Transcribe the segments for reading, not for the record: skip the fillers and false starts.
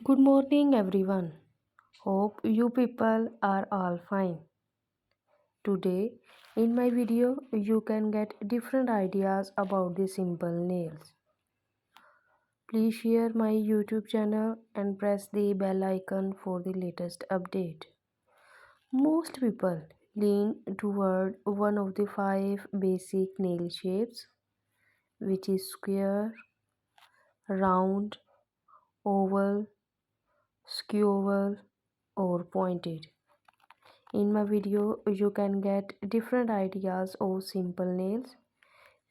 Good morning, everyone. Hope you people are all fine. Today, in my video, you can get different ideas about the simple nails. Please share my YouTube channel and press the bell icon for the latest update. Most people lean toward one of the five basic nail shapes, which is square, round, oval, skeoval, or pointed. In my video, you can get different ideas of simple nails.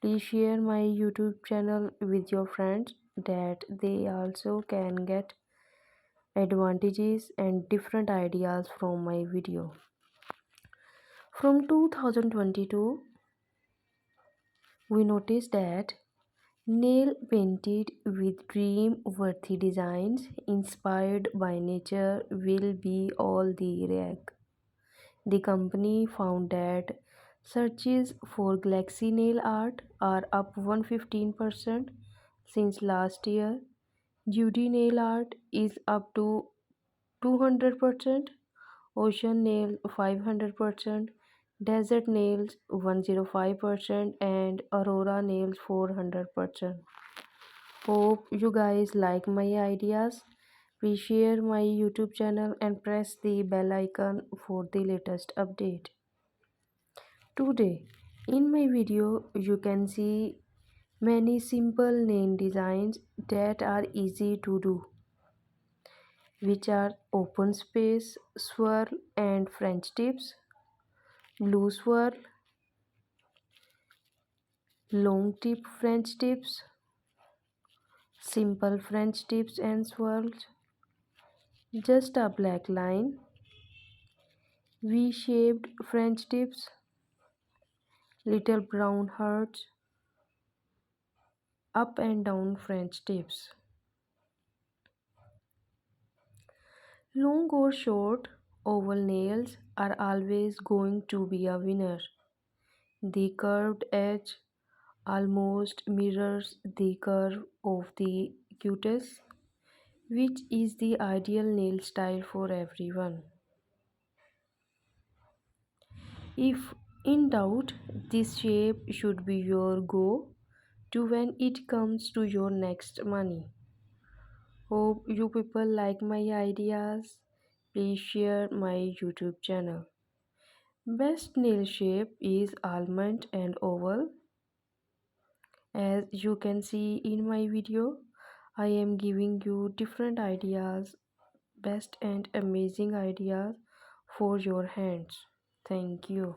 Please share my YouTube channel with your friends that they also can get advantages and different ideas from my video. From 2022, we noticed that nail painted with dream worthy designs inspired by nature will be all the rage. The company found that searches for Galaxy nail art are up 115% since last year. Judy nail art is up to 200%, ocean nail 500%, desert nails 105%, and aurora nails 400%. Hope you guys like my ideas. Please share my YouTube channel and press the bell icon for the latest update. Today, in my video, you can see many simple nail designs that are easy to do, which are open space, swirl and French tips, blue swirl, long tip French tips, simple French tips and swirls, just a black line, V-shaped French tips, little brown hearts, up and down French tips. Long or short, oval nails are always going to be a winner. The curved edge almost mirrors the curve of the cutis, which is the ideal nail style for everyone. If in doubt, this shape should be your go to when it comes to your next money. Hope you people like my ideas. Please share my YouTube channel. Best nail shape is almond and oval. As you can see in my video, I am giving you different ideas, best and amazing ideas for your hands. Thank you.